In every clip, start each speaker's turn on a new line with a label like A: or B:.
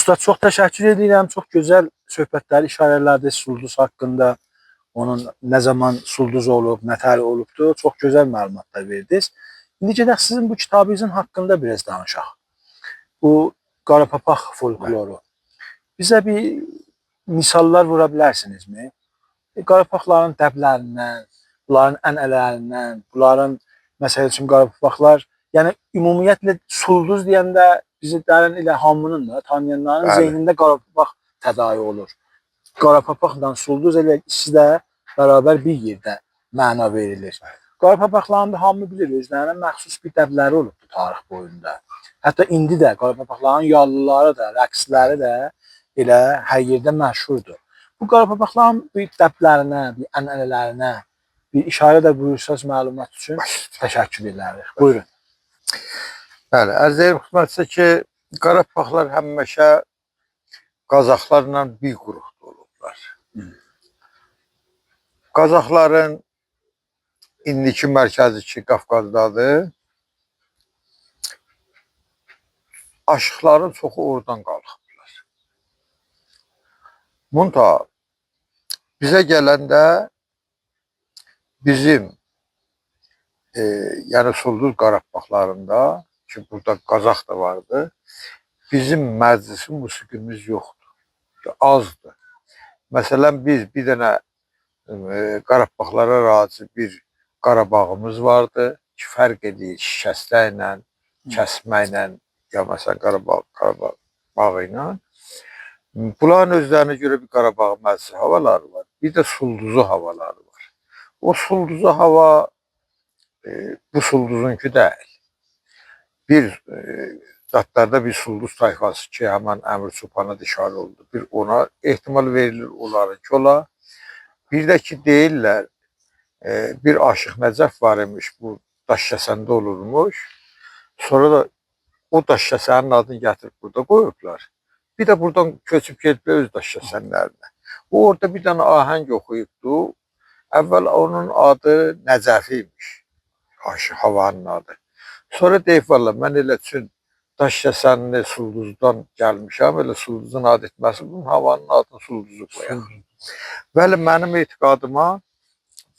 A: Usta, çox təşəkkür edirəm. Çox gözəl söhbətlər, işarələrdir Sulduz haqqında. Onun nə zaman Sulduz olub, nətər olubdu. Çox gözəl məlumatlar verdiniz. İndi gedək sizin bu kitabınızın haqqında biraz danışaq. Bu Qarapapaq folkloru. Bizə bir misallar vura bilərsinizmi? Qarapaqların dəblərindən, bunların ənənələrindən, bunların məsəl üçün Qarapapaqlar, yəni ümumiyyətlə Sulduz deyəndə bizi dərin ilə hamının da, tanıyanların zeynində Qarapapaq tədayi olur. Qarapapaqla Sulduz elə ikisi də bərabər bir yerdə məna verilir. Qarapapaqların da hamı bilir, özlərinə məxsus bir dəbləri olubdu tarix boyunda. Hətta indi də Qarapapaqların yallıları da, rəqsləri də elə hər yerdə məşhurdur. Bu Qarapapaqların bir dəblərinə, bir ənənələrinə bir işarə də buyursanız məlumat üçün təşəkkür edərik. Buyurun.
B: Bəli, ərz edirəm xidmətçisə ki, Qarapapaqlar həmişə Qazaxlarla bir qrupda olublar. Qazaxların indiki mərkəzi ki, Qafqazdadır. Aşıqların çoxu oradan qalxıblar. Munta bizə gələndə bizim yəni Sulduz Qarapapaqlarında ki, burada Qazax da vardı, bizim məclisi musiqimiz yoxdur, azdır. Məsələn, biz bir dənə Qarapapaqlara raci bir Qarabağımız vardı ki, fərq edir şikəstəklə, kəsməklə, ya məsələn Qarabağ ilə. Bunların özlərinə görə bir Qarabağ məclisi havaları var, bir də Sulduzu havaları var. O Sulduzu hava bu Sulduzunki deyil. Bir zatlarda bir Sulduz tayfası ki, həmən Əmir Çopana dişarə oldu. Bir ona ehtimal verilir onlarınki ola. Bir də ki, deyirlər, bir Aşıq Nəcəf var imiş, bu Daşkəsəndə olurmuş. Sonra da o Daşkəsənin adını gətirib burada qoyublar. Bir də buradan köçüb gediblər öz Daşkəsənlərinə. O orada bir dənə ahəng oxuyubdu. Əvvəl onun adı Nəcəfi imiş. Aşıq havanın adı. Sonra deyib, valla, mən elə üçün Daşkəsənli Sulduzdan gəlmişəm, elə Sulduzun adı etməsi, bunun havanın adını Sulduzu qoyaq. Bəli, mənim etiqadıma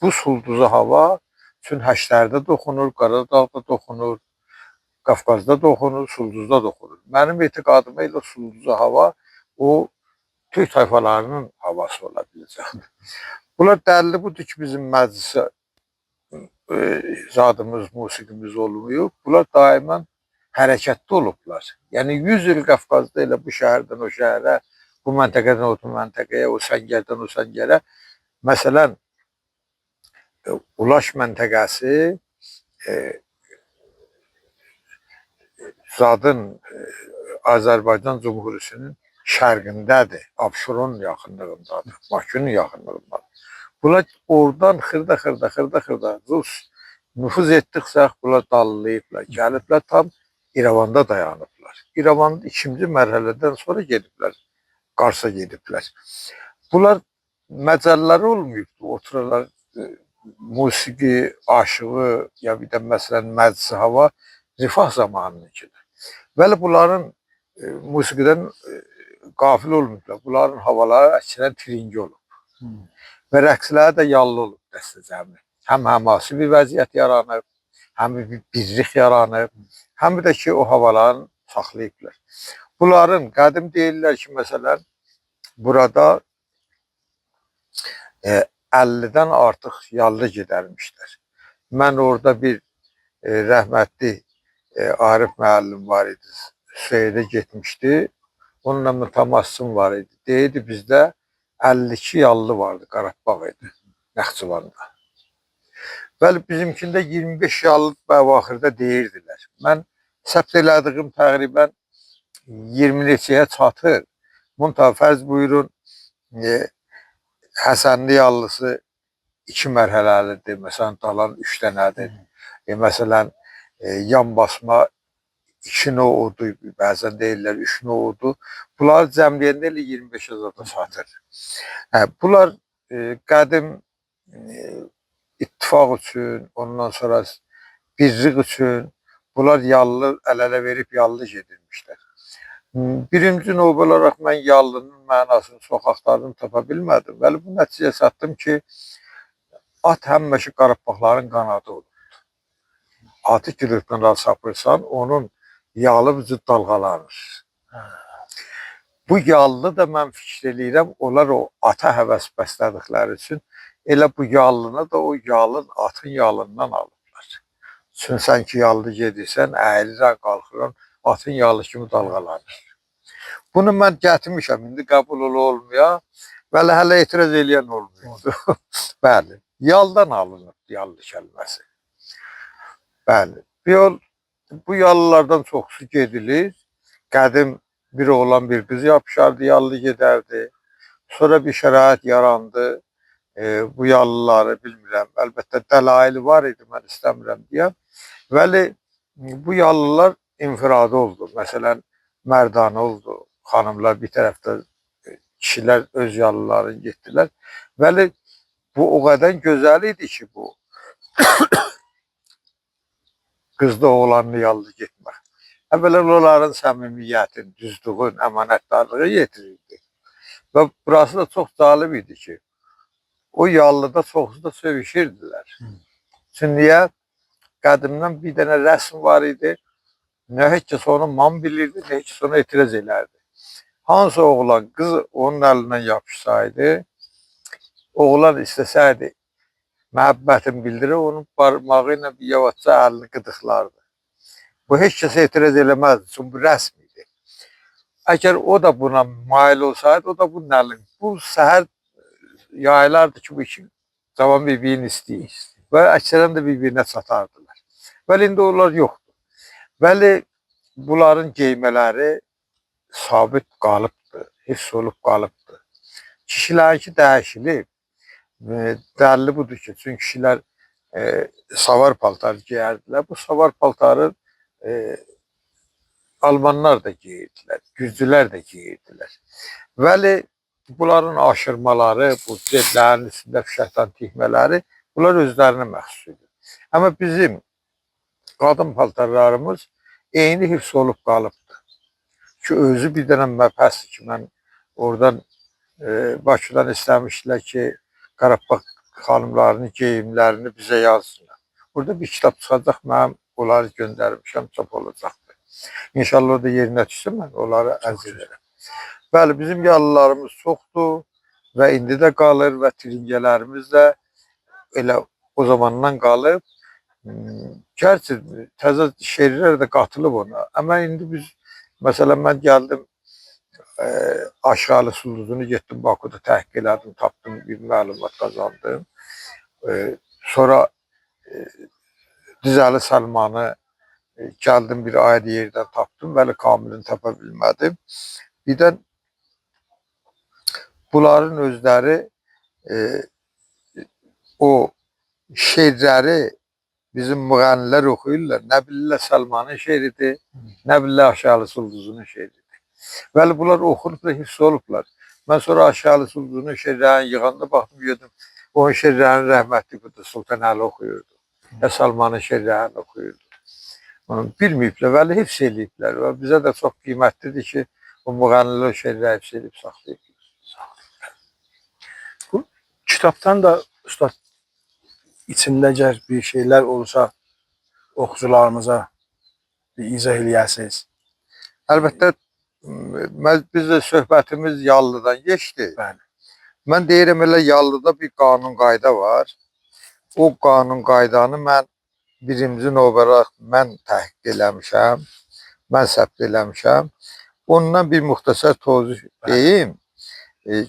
B: bu Sulduzu hava üçün Həşlərdə doxunur, Qaradağda doxunur, Qafqazda doxunur, Sulduzda doxunur. Mənim etiqadıma elə Sulduzu hava o Türk tayfalarının havası ola biləcəkdir. Bunlar dəlili budur ki, bizim məclisi zadımız, musiqimiz olmuyor. Bunlar daimən hərəkətdə olublar. Yəni 100 il Qafqazda elə bu şəhərdən o şəhərə, bu məntəqədən o məntəqəyə, o səngərdən o səngərə. Məsələn, Ulaş məntəqəsi zadın Azərbaycan Cumhuriyetinin şərqindədir, Abşeron yaxınlığındadır, Bakının yaxınlığındadır. Bunlar oradan xırda Rus nüfuz etdikcə bunlar dallayıblar, gəliblər, tam İrəvanda dayanıblar. İrəvanın ikinci mərhələdən sonra gediblər, Qarsa gediblər. Bunlar məcəlləri olmayıbdır, otururlar, musiqi, aşığı, ya bir də məsələn məclisi hava rifah zamanınınkidir. Bəli, bunların musiqidən qafil olmayıblar, bunların havaları əksinə tiringi olub. Və rəqsləri də yallı olub dəstə cəmi. Həm həması bir vəziyyət yaranıb, həm bir birlik yaranıb, həm də ki, o havalarını saxlayıblar. Bunların qədim deyirlər ki, məsələn, burada 50-dən artıq yallı gedərmişlər. Mən orada bir rəhmətli Arif müəllim var idi, Süheydə getmişdi, onunla mütəmassım var idi. Deyirdi, bizdə 52 yallı vardı, Qarabağ idi, Naxçıvanda. Bəli, bizimkində 25 yallı bəvaxırda deyirdilər. Mən səbt elədiyim təqribən 20 neçəyə çatır. Munta fərz buyurun, Həsənli yallısı 2 mərhələlidir, məsələn, dalan 3 dənədir. Məsələn, yan basma 2 no'udur, bəzən deyirlər 3 no'udur. Bunları cəmləyəndə elə 25 azada çatır. Bunlar qədim ittifaq üçün, ondan sonra birlik üçün bunlar yallı, əl-ələ verib yallı gedirmişlər. Birinci növbə olaraq mən yallının mənasını çox axtardım, tapa bilmədim. Bəli, bu nəticəyə çatdım ki, at həmişə qarabağların qanadı olur. Atı kilitdən sapırsan, onun yalı vücud dalğalanır. Bu yallı da mən fikir eləyirəm, onlar o ata həvəs bəslədikləri üçün elə bu yallını da o yalın, atın yalından alırlar. Çünki sən ki yallı gedirsən, əyilirən, qalxıran, atın yalı kimi dalğalanır. Bunu mən gətirmişəm, indi qəbul olmaya, bəli, hələ etiraz eləyən olmuyordu. Bəli, yaldan alınır yallı kəlməsi. Bəli, bu yallılardan çoxsu gedilir. Qədim bir oğlan bir qız yapışardı, yallı gedərdi. Sonra bir şərait yarandı. Bu yallıları bilmirəm. Əlbəttə dəlaili var idi, mən istəmirəm deyəm. Bəli, bu yallılar infiradı oldu. Məsələn, mərdanə oldu. Xanımlar bir tərəfdə, kişilər öz yallılarını getdilər. Bəli, bu o qədər gözəl idi ki, bu qızda oğlanlı yallı getmək. Əvvəla onların səmimiyyətin, düzlüğün, əmanətdarlığı yetirirdi. Və burası da çox cəlib idi ki, o yallıda çoxsu da sövüşürdülər. Çünki niyə? Qədimdən bir dənə rəsm var idi. Nə heç kəs onu man bilirdi, nə heç kəs ona etiraz elərdi. Hansı oğlan qız onun əlindən yapışsaydı, oğlan istəsəydi məhəbbətin bildirir, onun barmağı ilə bir yavaşca əlini qıdıqlardı. Bu heç kəs etiraz eləməzdi, çünki bu rəsm idi. Əgər o da buna mail olsaydı, o da bunun əlini. Bu səhər yaylardı ki, bu iki cavan bir-birini istəyir. Və əksərən də bir-birinə çatardılar. Bəli, indi onlar yoxdur. Bəli, bunların geymələri sabit qalıbdır, hiss olub qalıbdır. Kişilərinki dəyişilib. Dəlili budur ki, çünki kişilər savar paltarı geyərdilər. Bu savar paltarı Almanlar da giyirdilər, Gürcülər də giyirdilər. Bəli, bunların aşırmaları, bu cedlərin üstündə fişəkdən tihmələri, bunlar özlərinə məxsusdur. Amma bizim qadın paltarlarımız eyni hifz olub qalıbdır. Ki, özü bir dənə məbhəsdir ki, mən oradan Bakıdan istəmişdilər ki, Qarabağ xanımlarının geyimlərini bizə yazsınlar. Burada bir kitab çıxacaq, mənim onları göndərmişəm, çap olacaqdır. İnşallah o da yerinə düşsə, mən onları ərz edərəm. Bəli, bizim yallılarımız çoxdur və indi də qalır və tringələrimiz də elə o zamandan qalıb. Gerçi təzə şeirlər də qatılıb ona. Amma indi biz, məsələn, mən gəldim, Aşağı Sulduzunu getdim, Bakuda təhqiq elədim, tapdım, bir məlumat qazandım. Sonra Dizəli Səlmanı gəldim, bir ayrı yerdən tapdım, bəli, kamilini tapa bilmədim. Birdən bunların özləri o şeirləri bizim müğənnilər oxuyurlar. Nə bilirlər Səlmanın şeiridir, nə bilirlər Aşağı Sulduzunun şeiridir. Bəli, bunlar oxunub da hifz olublar. Mən sonra Aşağı Sulduzunun şeirlərini yığanda baxdım, gördüm, onun şeirlərini rəhmətli budur, Sultan Əli oxuyurdu. Ya Salmanın şeirlərini oxuyurdu. Bilməyiblər, bəli, hifz eləyiblər və bizə də çox qiymətlidir ki, o müğənnilər şeirləri hifz edib saxlayıblar.
A: Bu kitabdan da Üstad içində gəl bir şeylər olsa oxucularımıza bir izah eləyəsiniz.
B: Əlbəttə, biz də söhbətimiz yallıdan geçdi.
A: Bəli.
B: Mən deyirəm, elə yallıda bir qanun qayda var. O qanun qaydanı mən birinci növbədə mən təhqiq eləmişəm, mən səbt eləmişəm. Ondan bir müxtəsər tozih deyim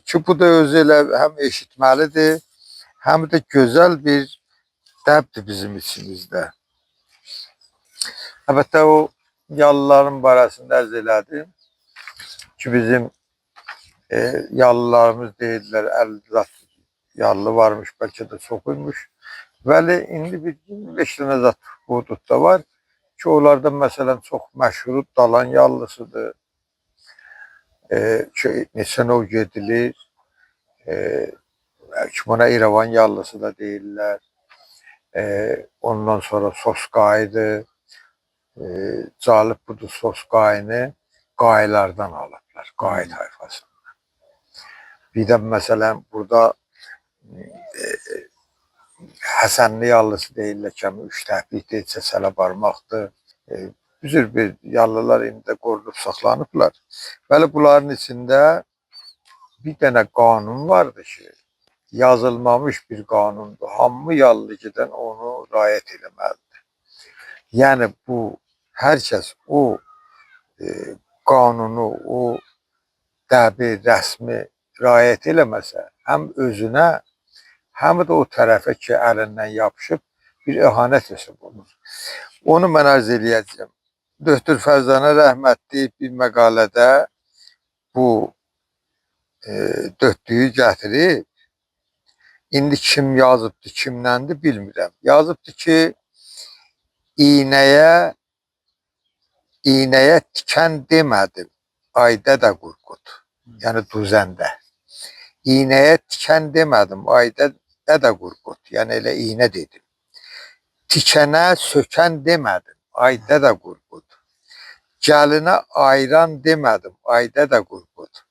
B: ki, bu da özü elə həm eşitməlidir, həm də gözəl bir dəbdir bizim içimizdə. Əlbəttə, o yallıların barəsində ərz elədim ki, bizim yallılarımız deyirlər, 50 yallı varmış, bəlkə də çoxuymuş. Bəli, indi bir 25 dənə zat hududda var ki, onlardan məsələn çox məşhur Dalan yallısıdır. Neçə növ gedilir. Buna İrəvan yallısı da deyirlər. Ondan sonra Sosqayıdır. Calib budur Sosqayını. qaylardan alıblar, qay tayfasından. Bir də məsələn burada Həsənli yallısı deyirlər ki, 3 təhbikdir, çəsələ barmaqdır. Üzür bir yallılar indi də qorunub saxlanıblar. Bəli, bunların içində bir dənə qanun vardı ki, yazılmamış bir qanundur. Hamı yallı gedən onu riayət eləməlidir. Yəni bu, hər kəs o qanunu, o dəbi, rəsmi riayət eləməsə, həm özünə, həm də o tərəfə ki, əlindən yapışıb bir əhanət hesab olur. Onu mən arz eləyəcəm. Döktür Fərzana rəhmətli bir məqalədə bu döktüyü gətirib, indi kim yazıbdı, kimləndir bilmirəm. Yazıbdı ki, iynəyə tikən demədim, ayda da qurqut. Yəni düzəndə. İynəyə tikən demədim, ayda da qurqut. Yəni elə iynə dedim. Tikənə sökən demədim, ayda da qurqut. Gəlinə ayran demədim, ayda da qurqut.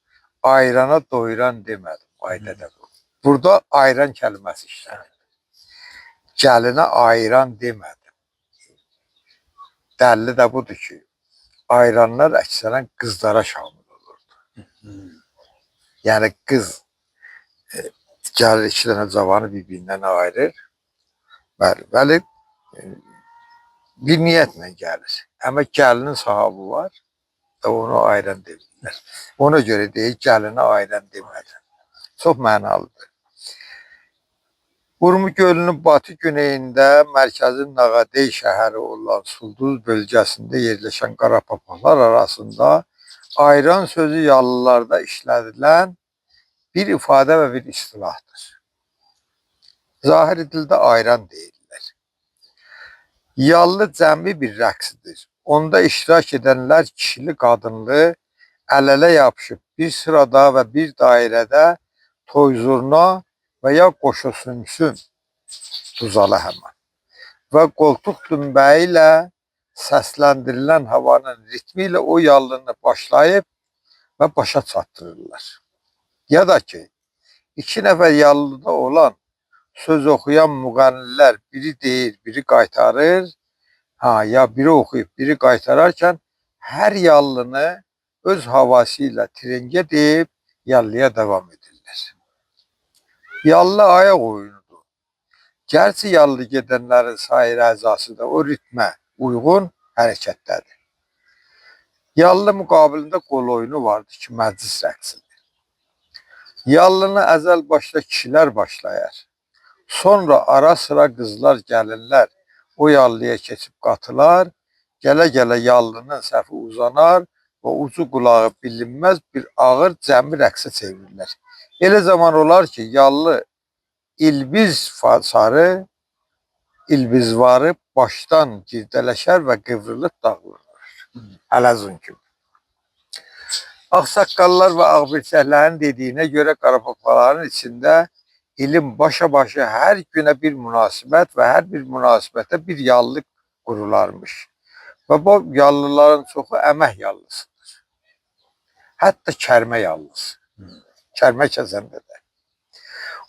B: Ayrana doyuran demədim, ayda da qurqut. Burada ayran kəlməsi işlənir. Gəlinə ayran demədim. Dəlli də budur ki, ayranlar əksərən qızlara şamil olurdu. Yəni qız gəlir 2 dənə cavanı bir-birindən ayırır. Bəli, bir niyyətlə gəlir. Amma gəlinin sahabı var, onu ayran demirlər. Ona görə deyir, gəlinə ayran demədim. Çox mənalıdır. Urmu gölünün batı güneyində mərkəzin Nağadey şəhəri olan Sulduz bölgəsində yerləşən Qarapapaqlar arasında ayran sözü yallılarda işlədilən bir ifadə və bir istilahdır. Zahiri dildə ayran deyirlər. Yallı cəmi bir rəqsidir. Onda iştirak edənlər kişili, qadınlı, əl-ələ yapışıb bir sırada və bir dairədə toy zurna və ya qoşu sümsüm tuzalı həmən və qoltuq dümbəyi ilə səsləndirilən havanın ritmi ilə o yallını başlayıb və başa çatdırırlar. Ya da ki, 2 nəfər yallıda olan söz oxuyan müğənnilər biri deyir, biri qaytarır, ya biri oxuyub, biri qaytararkən hər yallını öz havası ilə trengə deyib yallıya davam edirlər. Yallı ayaq oyunudur. Gerçi yallı gedənlərin sair əzası da o ritmə uyğun hərəkətdədir. Yallı müqabilində qol oyunu vardır ki, məclis rəqsidir. Yallını əzəl başda kişilər başlayar. Sonra ara sıra qızlar, gəlinlər o yallıya keçib qatılar, gələ-gələ yallının səfi uzanar və ucu qulağı bilinməz bir ağır cəmi rəqsə çevirirlər. Elə zaman olar ki, yallı ilbiz sarı, ilbizvarı başdan girdələşər və qıvrılıb dağılır. Hələzun kimi. Ağsaqqallar və ağbirçəklərin dediyinə görə Qarapapaqların içində ilim başa-başa hər günə bir münasibət və hər bir münasibətə bir yallı qurularmış. Və bu yallıların çoxu əmək yallısıdır. Hətta kərmə yallısı. Kərmə kəsəndə də.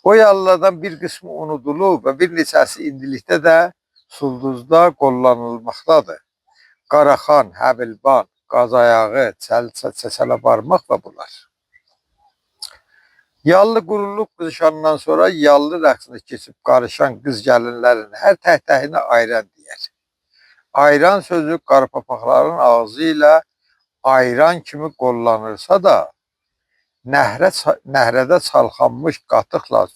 B: O yallılardan bir qismi unudulub və bir neçəsi indilikdə də Sulduzda qollanılmaqdadır. Qaraxan, Həbilban, Qazayağı, Çəsələ barmaq və bunlar. Yallı qurulub qızışandan sonra yallı rəqsinə keçib qarışan qız gəlinlərin hər tək-təyinə ayran deyər. Ayran sözü Qarapapaqların ağzı ilə ayran kimi qollanırsa da, nəhrədə çalxanmış qatıqla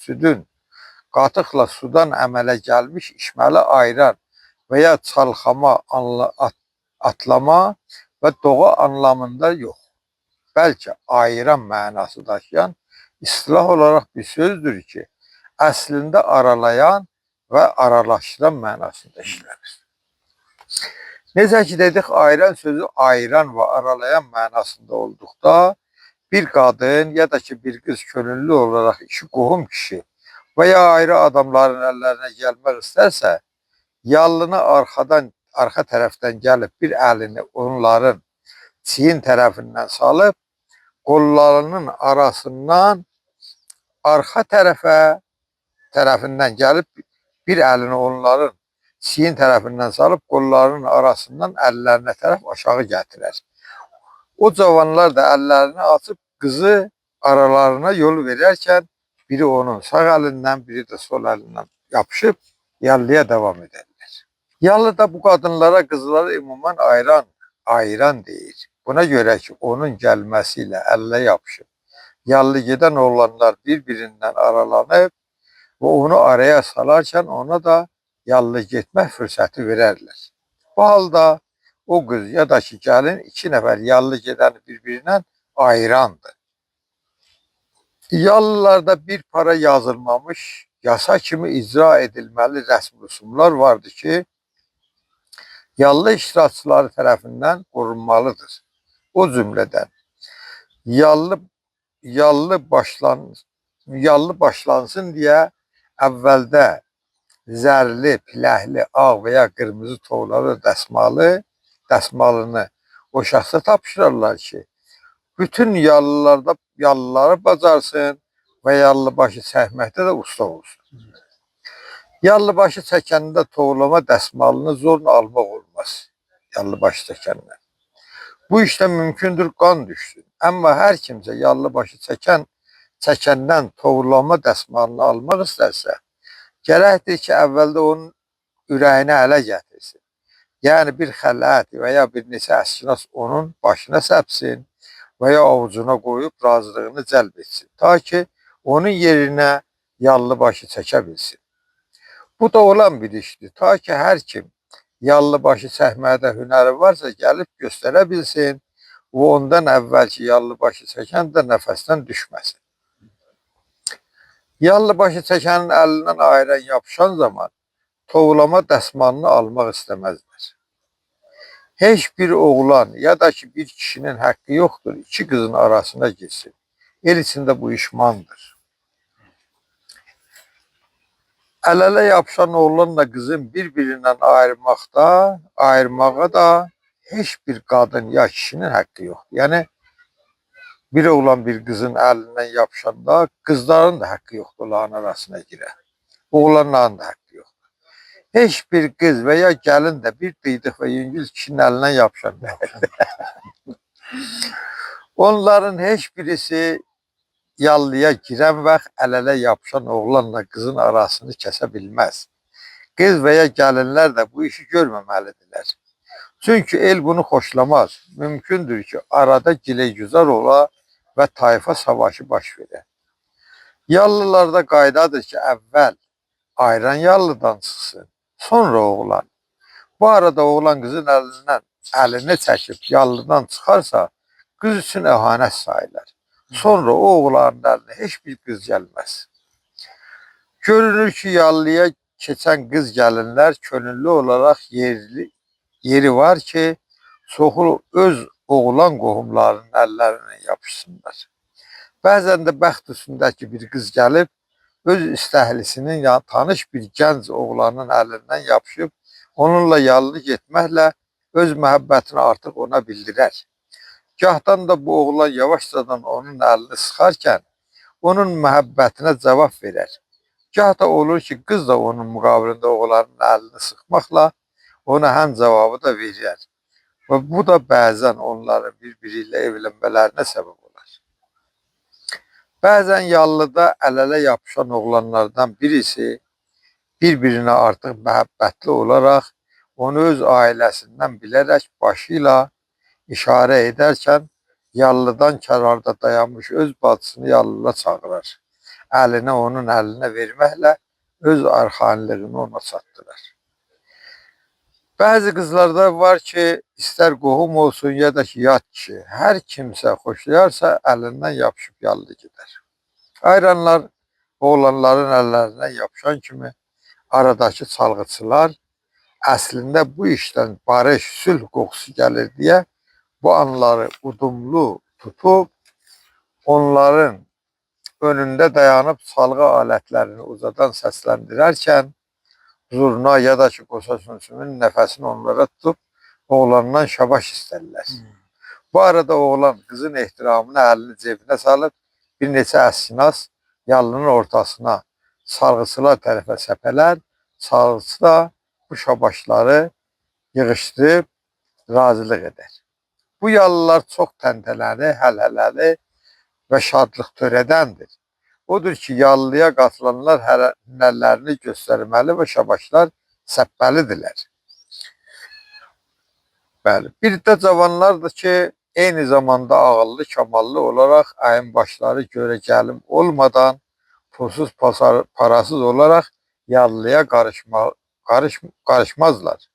B: qatıqla sudan əmələ gəlmiş içməli ayran və ya çalxama, atlama və doğa anlamında yox. Bəlkə ayran mənası daşıyan istilah olaraq bir sözdür ki, əslində aralayan və aralaşdıran mənasında işlənir. Necə ki dedik, ayran sözü ayran və aralayan mənasında olduqda, bir qadın ya da ki bir qız könüllü olaraq 2 qohum kişi və ya ayrı adamların əllərinə gəlmək istərsə, yallını arxa tərəfdən gəlib bir əlini onların çiyin tərəfindən salıb, qollarının arasından arxa tərəfindən gəlib bir əlini onların çiyin tərəfindən salıb, qollarının arasından əllərinə tərəf aşağı gətirər. O cavanlar da əllərini açıb qızı aralarına yol verərkən biri onun sağ əlindən, biri də sol əlindən yapışıb yallıya devam ederler. Yallı da bu kadınlara, kızlara ümumən ayıran deyir. Buna göre ki onun gelmesiyle elle yapışıp yallı giden oğlanlar birbirinden aralanıp ve onu araya salarken ona da yallı gitme fırsatı vererler. Bu halda o kız ya da ki gelin iki nefer yallı gideni birbirinden ayırandı. Yallılarda bir para yazılmamış, yasa kimi icra edilməli rəsm rüsumlar vardı ki, yallı iştirakçıları tərəfindən qorunmalıdır. O cümlədən yallı başlansın deyə əvvəldə zərli, piləkli, ağ və ya qırmızı toğları dəsmalını o şəxsə tapşırırlar ki, bütün yallıları bacarsın ve yallıbaşı çəkməkdə də usta olsun. Yallıbaşı çəkəndə toğlama dəsmalını zorla almaq olmaz. Yallıbaşı çəkəndən. Bu işdə mümkündür qan düşsün. Amma hər kimsə yallıbaşı çəkəndən toğlama dəsmalını almaq istərsə, gərəkdir ki, əvvəldə onun ürəyinə ələ gətirsin. Yəni bir xələt və ya bir neçə əskinas onun başına səpsin və ya avucuna qoyub razılığını cəlb etsin. Ta ki, onun yerine yallıbaşı çəkə bilsin. Bu da olan bir işdir. Ta ki, hər kim yallıbaşı çəkməkdə hünəri varsa gəlib göstərə bilsin və ondan əvvəlki yallıbaşı çəkən də nəfəsdən düşməsin. Yallıbaşı çəkənin əlindən ayıran yapışan zaman toğlama dəsmalını almaq istəməzlər. Heç bir oğlan ya da ki bir kişinin hakkı yoktur iki kızın arasına girsin. El içinde bu işmandır. El-ele yapışan oğlanla kızın birbirinden ayırmağa da hiçbir kadın ya kişinin hakkı yok. Yani bir oğlan bir kızın elinden yapışanda kızların da hakkı yoktur onların arasına girer. Oğlanların da hakkı yok. Hiçbir kız veya gelin de bir kıydık ve yüngül kişinin elinden yapışan. Onların hiçbirisi yallıya giren vaxt el-ele yapışan oğlanla kızın arasını kəsə bilmez. Kız veya gelinler de bu işi görməməlidirlər. Çünkü el bunu xoşlamaz. Mümkündür ki arada gileygüzar ola ve tayfa savaşı baş verir. Yallılarda qaydadır ki əvvəl ayıran yallıdan çıxsın, sonra oğlan. Bu arada oğlan kızın elinden elini çəkib yallıdan çıxarsa kız üçün əhanət sayılır. Sonra o oğlanın eline hiçbir kız gelmez. Görünür ki yallıya keçen kız gelinler könüllü olarak yeri var ki çoxu öz oğlan qohumlarının əllərinə yapışsınlar. Bəzən də bəxt üstündəki bir kız gelip öz istəhlisinin ya tanış bir gənc oğlanın əlindən yapışıb onunla yallı getməklə öz məhəbbətini artıq ona bildirər. Gahdan da bu oğlan yavaşcadan onun elini sıxarkən onun məhəbbətinə cavab verər. Gah da olur ki kız da onun müqabilində oğlanın elini sıxmaqla ona həm cavabı da verir. Və bu da bəzən onların birbiriyle evlənmələrinə səbəb olur. Bəzən yallıda el-ele yapışan oğlanlardan birisi birbirine artıq məhəbbətli olaraq onu öz ailəsindən bilərək başıyla işarə edərkən yallıdan kənarda dayanmış öz bacısını yallıla çağırır. Əlini onun əlinə verməklə öz arxanlığını ona çatdırır. Bəzi qızlarda var ki, istər qohum olsun ya da ki yad kişi, hər kimsə xoşlayarsa əlindən yapışıb yallı gider. Ayranlar oğlanların əllərindən yapışan kimi aradakı çalğıçılar əslində bu işdən barış, sülh qoxusu gəlir deyə bu anları udumlu tutup onların önünde dayanıp çalgı aletlerini uzadan seslendirerken zurna ya da ki qoşa sümsümün nəfəsini onlara tutup oğlandan şabaş isterler. Bu arada oğlan qızın ehtiramına əlini cebinə salıb bir neçə əskinaz yallının ortasına sarğısılar tərəfə səpələr, sarğısı da bu şabaşları yığışdırıb razılıq edər. Bu yallılar çox təntənəli, həlhələli və şadlıq törədəndir. Odur ki, yallıya qatılanlar hünərlərini göstərməli və şabaşlar səpməlidirlər. Bəli, bir də cavanlardır ki, eyni zamanda ağıllı, kamallı olaraq ayınbaşları görə gəlim olmadan, pulsuz, parasız olaraq yallıya qarışmazlar.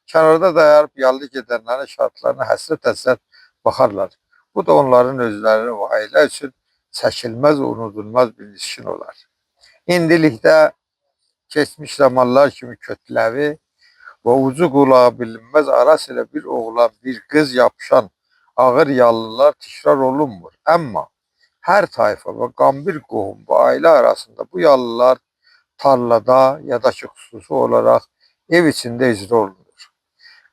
B: Kənarda dayanıb yallı gedənlərin şartlarına həsrət-həsrət baxarlar. Bu da onların özləri və ailə üçün çəkilməz, unudulmaz bir niskin olar. İndilikdə keçmiş zamanlar kimi kötləvi və ucu qulağı bilinməz arası ilə bir oğlan, bir qız yapışan ağır yallılar təkrar olunmur. Amma hər tayfa və qambir qohum və ailə arasında bu yallılar tarlada ya da ki xüsusi olaraq ev içində icra olunur.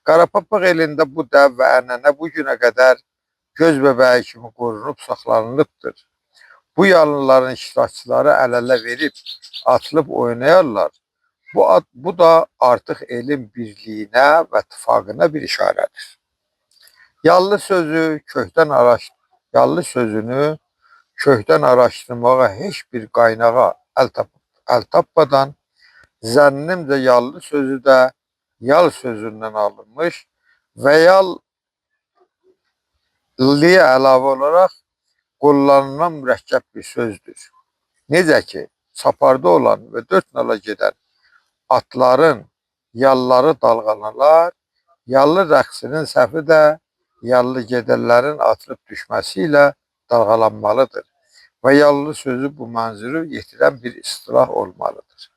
B: Qarapapaq elində bu dəv və ənənə bu günə qədər göz bəbəyi kimi qorunub saxlanılıbdır. Bu yallıların iştirakçıları əl-ələ verib, atılıb oynayarlar. Bu da artıq elin birliyinə və ittifaqına bir işarədir. Yallı sözünü kökdən araşdırmağa heç bir qaynağa əl tapmadan, zənnimcə yallı sözü də yal sözündən alınmış və yallıya əlavə olaraq kullanılan mürəkkəb bir sözdür. Necə ki, çaparda olan və 4 nala gedən atların yalları dalğalanar, yallı rəqsinin səhvi də yallı gedənlərin atılıb düşməsi ilə dalğalanmalıdır və yallı sözü bu mənzuru yetirən bir istilah olmalıdır.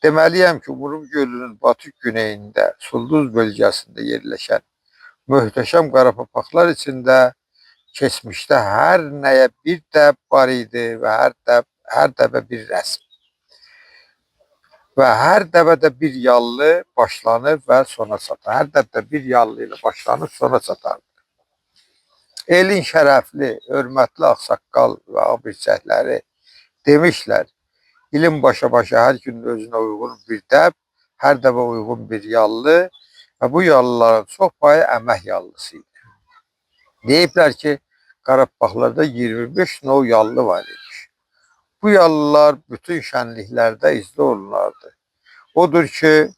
B: Deməliyəm ki, Murum gölünün batı güneyində, Sulduz bölgəsində yerləşən möhtəşəm qarapapaqlar içində keçmişdə hər nəyə bir dəb var idi və hər dəbə bir rəsm. Və hər dəbədə bir yallı başlanır və sona çatar. Hər dəbdə bir yallı ilə başlanıb sona çatar. Elin şərəfli, hörmətli ağsaqqal və abirçəkləri demişlər, ilin başa-başa hər gün özünə uyğun bir dəb, hər dəbə uyğun bir yallı və bu yallıların çox payı əmək yallısı idi. Deyiblər ki, Qarabağlarda 25 növ yallı var imiş. Bu yallılar bütün şənliklərdə izlə olunardı. Odur ki,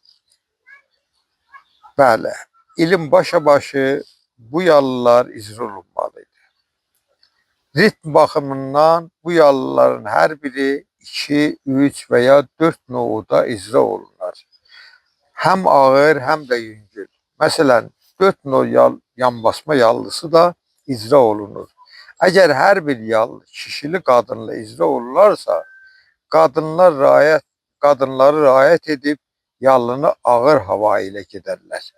B: bəli, ilin başa-başı bu yallılar icra olunmalıydı. Ritm baxımından bu yallıların hər biri 2, 3 və ya 4 növdə icra olunar. Həm ağır, həm də yüngül. Məsələn, 4 növ yanbasma yallısı da icra olunur. Əgər hər bir yallı kişili qadınla icra olunarsa, qadınları riayət edib yallını ağır hava ilə gedərlər.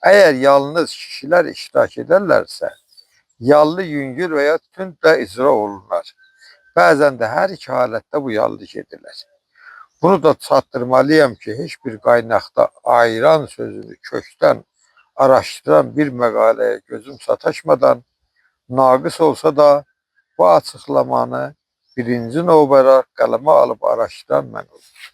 B: Əgər yalnız kişilər iştirak edərlərsə, yallı yüngül və ya tünd də icra olunar. Bəzən də hər iki halətdə bu yallı gedirlər. Bunu da çatdırmalıyam ki, heç bir qaynaqda ayıran sözünü kökdən araşdıran bir məqaləyə gözüm sataşmadan, naqis olsa da bu açıqlamanı birinci növbədə qələmə alıb araşdıran mən oldum.